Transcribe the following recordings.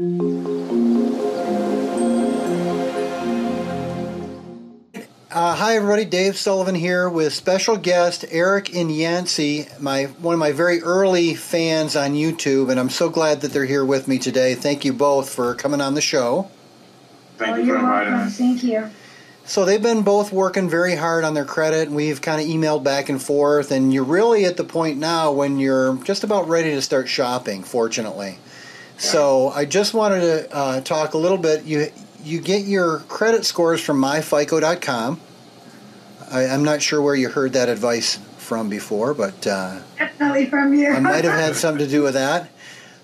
Hi everybody, Dave Sullivan here with special guest Eric and Yanci, one of my very early fans on YouTube, and I'm so glad that they're here with me today. Thank you both for coming on the show. Thank you for inviting us. Thank you. So they've been both working very hard on their credit, and we've kind of emailed back and forth, and you're really at the point now when you're just about ready to start shopping, fortunately. So I just wanted to talk a little bit. You get your credit scores from myfico.com. I'm not sure where you heard that advice from before, but definitely from you. I might have had something to do with that.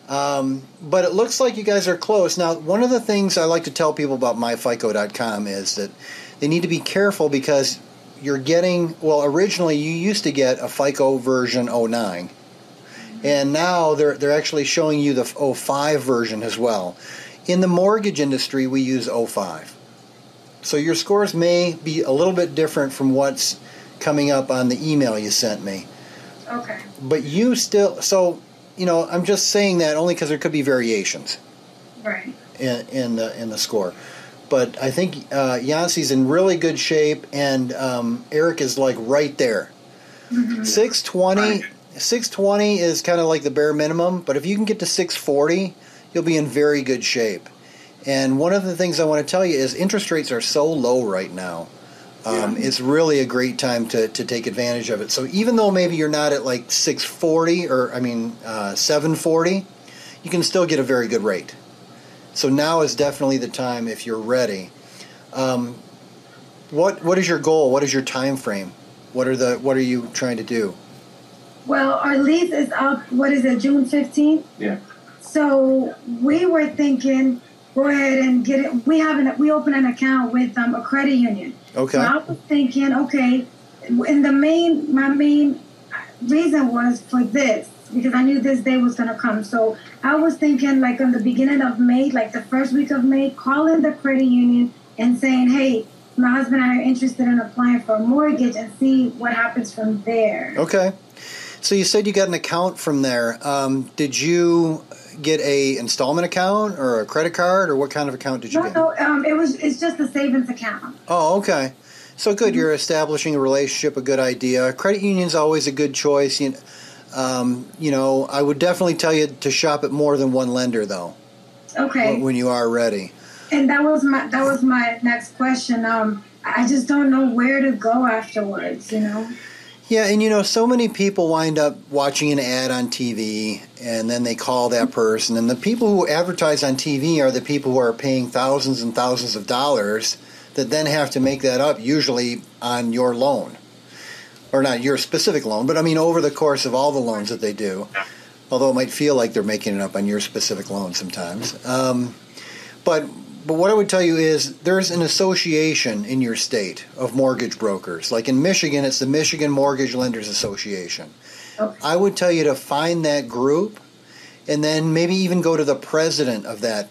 But it looks like you guys are close. Now, one of the things I like to tell people about myfico.com is that they need to be careful because you're getting, well, originally you used to get a FICO version 09. And now they're actually showing you the 05 version as well. In the mortgage industry, we use 05. So your scores may be a little bit different from what's coming up on the email you sent me. Okay. But you still, so, you know, I'm just saying that only because there could be variations. Right. In the score. But I think Yanci's in really good shape, and Eric is like right there. Mm-hmm. 620 is kind of like the bare minimum, but if you can get to 640, you'll be in very good shape. And one of the things I want to tell you is interest rates are so low right now. It's really a great time to take advantage of it. So even though maybe you're not at like 640 or 740, you can still get a very good rate. So now is definitely the time if you're ready. What is your goal? What is your time frame? What are you trying to do? Well, our lease is up. What is it? June 15th. Yeah. So we were thinking, go ahead and get it. We open an account with a credit union. Okay. So I was thinking, okay, and my main reason was for this because I knew this day was gonna come. So I was thinking, like on the beginning of May, like the first week of May, calling the credit union and saying, hey, my husband and I are interested in applying for a mortgage and see what happens from there. Okay. So you said you got an account from there. Did you get a installment account or a credit card, or what kind of account did you get? No, it's just a savings account. Oh, okay. So good. Mm-hmm. You're establishing a relationship, a good idea. Credit union's always a good choice. You know, I would definitely tell you to shop at more than one lender, though. Okay. When you are ready. And that was my next question. I just don't know where to go afterwards, you know. Yeah, and you know, so many people wind up watching an ad on TV, and then they call that person. And the people who advertise on TV are the people who are paying thousands and thousands of dollars that then have to make that up, usually on your loan. Or not your specific loan, but I mean over the course of all the loans that they do. Although it might feel like they're making it up on your specific loan sometimes. But what I would tell you is there's an association in your state of mortgage brokers. Like in Michigan, it's the Michigan Mortgage Lenders Association. Okay. I would tell you to find that group and then maybe even go to the president of that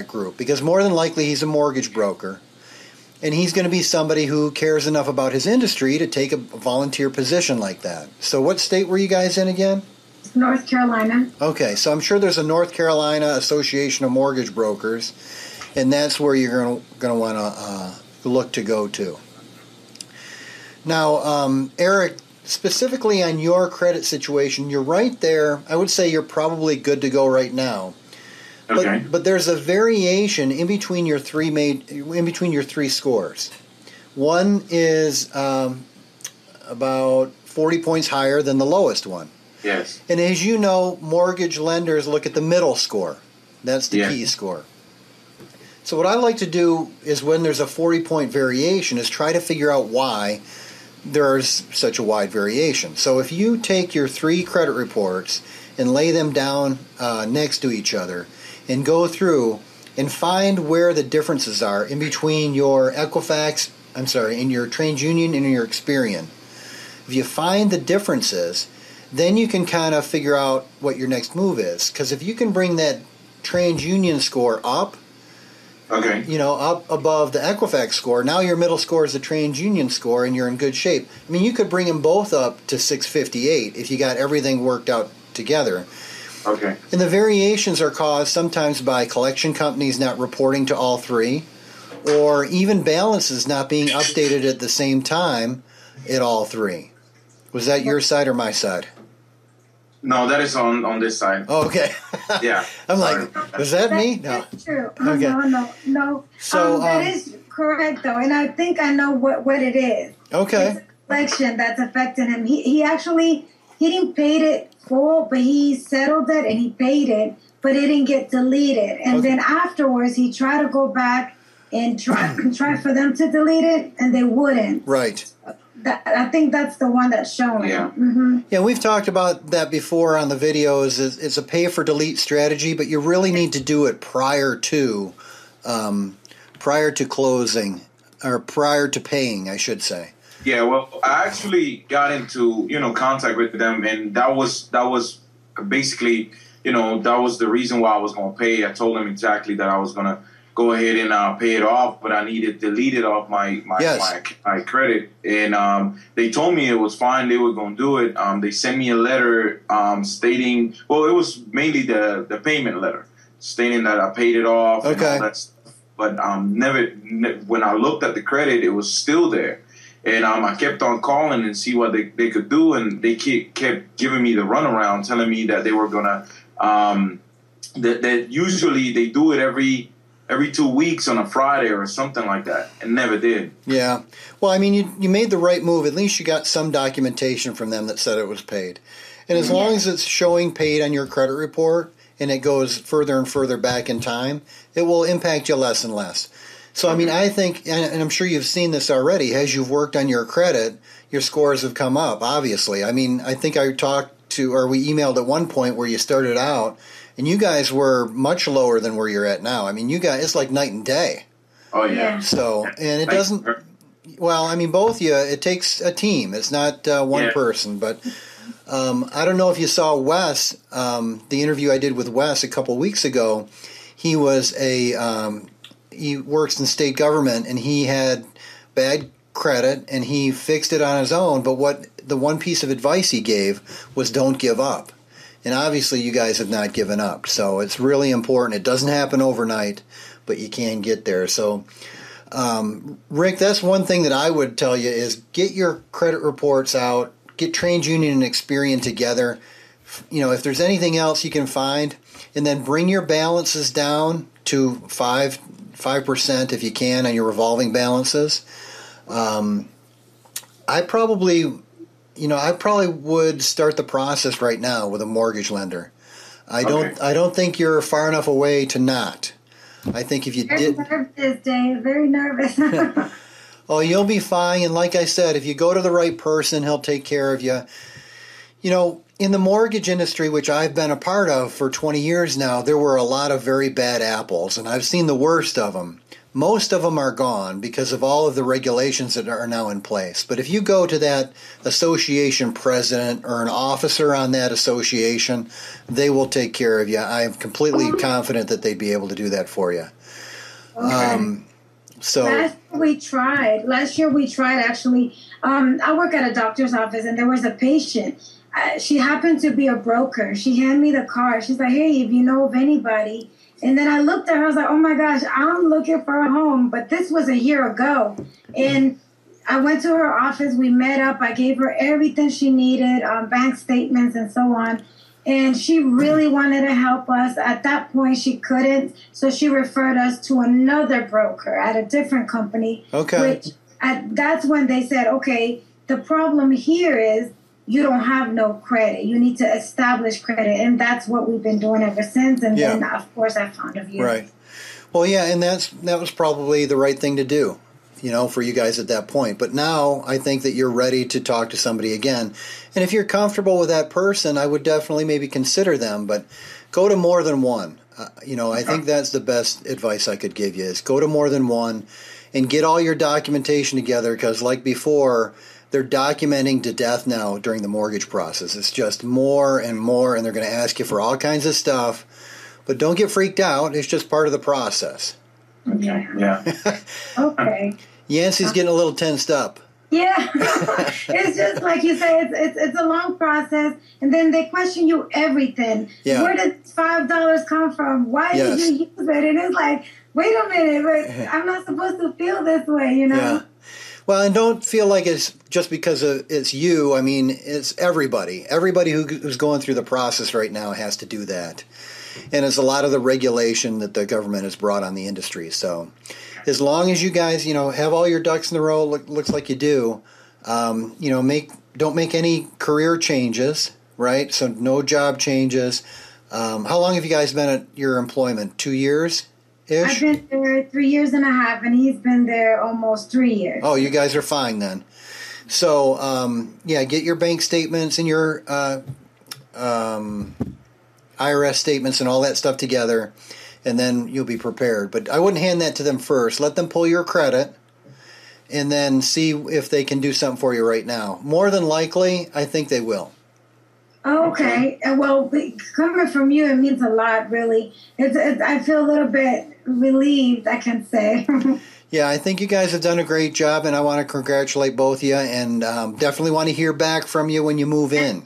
group, because more than likely he's a mortgage broker. And he's going to be somebody who cares enough about his industry to take a volunteer position like that. So what state were you guys in again? North Carolina. Okay, so I'm sure there's a North Carolina Association of Mortgage Brokers, and that's where you're going to want to look to go to. Now, Eric, specifically on your credit situation, you're right there. I would say you're probably good to go right now. Okay. But there's a variation in between your three scores. One is about 40 points higher than the lowest one. Yes. And as you know, mortgage lenders look at the middle score. That's the key score. So what I like to do is when there's a 40-point variation is try to figure out why there's such a wide variation. So if you take your three credit reports and lay them down next to each other and go through and find where the differences are in between your Equifax, in your TransUnion and your Experian. If you find the differences, then you can kind of figure out what your next move is. Because if you can bring that TransUnion score up, up above the Equifax score, now your middle score is the TransUnion score and you're in good shape. I mean, you could bring them both up to 658 if you got everything worked out together. Okay. And the variations are caused sometimes by collection companies not reporting to all three, or even balances not being updated at the same time at all three. Was that your side or my side? No, that is on this side. Oh, okay. Yeah. I'm like, was that me? No. That's true. Okay. No. So that is correct, though, and I think I know what it is. Okay. It's a collection that's affecting him. He actually he didn't pay it full, but he settled it and he paid it, but it didn't get deleted. And then afterwards, he tried to go back and try for them to delete it, and they wouldn't. Right. I think that's the one that's showing. Yeah. Mm-hmm. Yeah, we've talked about that before on the videos. It's a pay for delete strategy, but you really need to do it prior to closing, or prior to paying, I should say. Yeah, well, I actually got into contact with them, and that was basically that was the reason why I was going to pay. I told them exactly that I was going to go ahead and pay it off, but I needed to delete it off my credit, and they told me it was fine. They were going to do it. They sent me a letter stating, well, it was mainly the payment letter stating that I paid it off and all that stuff. But when I looked at the credit, it was still there. And I kept on calling and see what they could do, and they kept giving me the runaround, telling me that they were gonna that usually they do it every 2 weeks on a Friday or something like that, and never did. Yeah. Well, I mean, you made the right move. At least you got some documentation from them that said it was paid. And as long as it's showing paid on your credit report and it goes further and further back in time, it will impact you less and less. So, I mean, I think, and I'm sure you've seen this already, as you've worked on your credit, your scores have come up, obviously. I mean, I think I talked to, or we emailed at one point where you started out, and you guys were much lower than where you're at now. I mean, you guys, it's like night and day. Oh, yeah. So, and it doesn't, well, I mean, both you, it takes a team. It's not one person, but I don't know if you saw Wes, the interview I did with Wes a couple weeks ago. He was he works in state government, and he had bad credit, and he fixed it on his own. But the one piece of advice he gave was don't give up. And obviously you guys have not given up. So it's really important. It doesn't happen overnight, but you can get there. So, Rick, that's one thing that I would tell you is get your credit reports out, get TransUnion and Experian together. If there's anything else you can find, and then bring your balances down to 5% if you can on your revolving balances. I probably would start the process right now with a mortgage lender. I don't think you're far enough away to not. I think if you did. Very nervous, Dave. Very nervous. Oh, you'll be fine. And like I said, if you go to the right person, he'll take care of you. In the mortgage industry, which I've been a part of for 20 years now, there were a lot of very bad apples, and I've seen the worst of them. Most of them are gone because of all of the regulations that are now in place. But if you go to that association president or an officer on that association, they will take care of you. I am completely confident that they'd be able to do that for you. Okay. So Last year we tried actually. I work at a doctor's office, and there was a patient. She happened to be a broker. She handed me the card. She's like, hey, if you know of anybody. And then I looked at her. I was like, oh, my gosh, I'm looking for a home. But this was a year ago. And I went to her office. We met up. I gave her everything she needed, bank statements and so on. And she really wanted to help us. At that point, she couldn't. So she referred us to another broker at a different company. Okay. That's when they said, okay, the problem here is you don't have no credit. You need to establish credit. And that's what we've been doing ever since. And then, of course, I found of you. Right. Well, yeah, and that was probably the right thing to do, for you guys at that point. But now I think that you're ready to talk to somebody again. And if you're comfortable with that person, I would definitely maybe consider them. But go to more than one. I think that's the best advice I could give you is go to more than one and get all your documentation together because like before, they're documenting to death now during the mortgage process. It's just more and more, and they're going to ask you for all kinds of stuff. But don't get freaked out. It's just part of the process. Okay. Yeah. Okay. Yanci's getting a little tensed up. Yeah, it's just like you say, it's a long process, and then they question you everything. Yeah. Where did $5 come from? Why did you use it? And it's like, wait a minute, but I'm not supposed to feel this way, you know? Yeah. Well, and don't feel like it's just because it's you. I mean, it's everybody. Everybody who's going through the process right now has to do that. And it's a lot of the regulation that the government has brought on the industry. So as long as you guys, have all your ducks in a row, looks like you do, don't make any career changes, right? So no job changes. How long have you guys been at your employment? 2 years? I've been there 3 years and a half, and he's been there almost 3 years. Oh, you guys are fine then. So, get your bank statements and your IRS statements and all that stuff together, and then you'll be prepared. But I wouldn't hand that to them first. Let them pull your credit, and then see if they can do something for you right now. More than likely, I think they will. Okay. Well, coming from you, it means a lot, really. I feel a little bit relieved, I can say. Yeah, I think you guys have done a great job, and I want to congratulate both of you, and definitely want to hear back from you when you move in.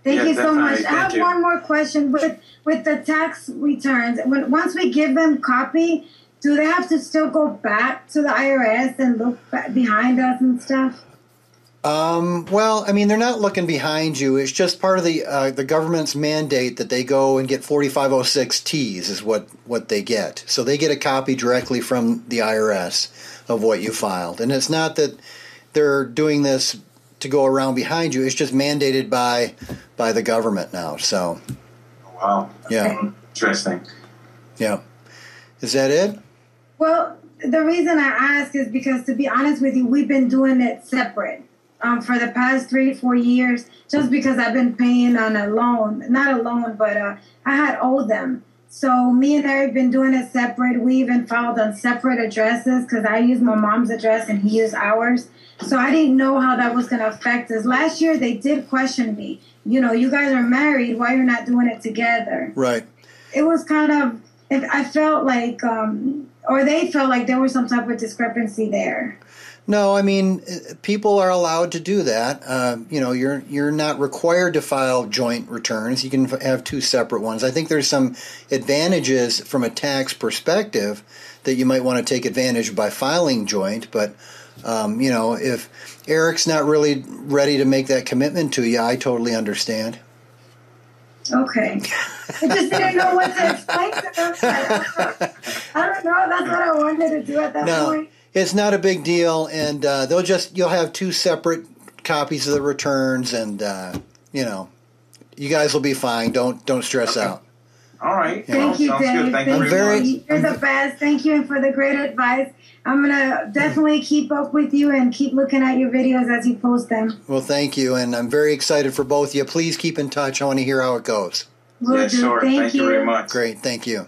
Thank you so much. Thank I have one more question. With the tax returns, once we give them copy, do they have to still go back to the IRS and look behind us and stuff? Well, I mean, they're not looking behind you. It's just part of the government's mandate that they go and get 4506Ts is what they get. So they get a copy directly from the IRS of what you filed. And it's not that they're doing this to go around behind you. It's just mandated by the government now. So, wow. Yeah. Interesting. Yeah. Is that it? Well, the reason I ask is because, to be honest with you, we've been doing it separate. For the past 3-4 years, just because I've been paying on a loan, not a loan, but I had owed them. So me and Eric been doing it separate. We even filed on separate addresses because I used my mom's address and he used ours. So I didn't know how that was going to affect us. Last year, they did question me. You guys are married. Why you're not doing it together? Right. It was kind of, I felt like, or they felt like there was some type of discrepancy there. No, I mean, people are allowed to do that. You're not required to file joint returns. You can have two separate ones. I think there's some advantages from a tax perspective that you might want to take advantage by filing joint. But, if Eric's not really ready to make that commitment to you, I totally understand. Okay. I just didn't know what to explain to them. I don't know. That's what I wanted to do at that point. It's not a big deal, and you'll have two separate copies of the returns, and you guys will be fine. Don't stress out. All right. Thank you, Dave. Thank you very much. You're the best. Thank you for the great advice. I'm gonna definitely keep up with you and keep looking at your videos as you post them. Well, thank you, and I'm very excited for both of you. Please keep in touch. I want to hear how it goes. Yeah, sure. Thank you very much. Great. Thank you.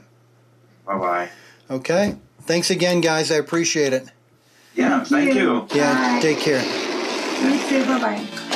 Bye-bye. Okay. Thanks again, guys. I appreciate it. Yeah, thank you. Yeah, take care. You too. Bye-bye.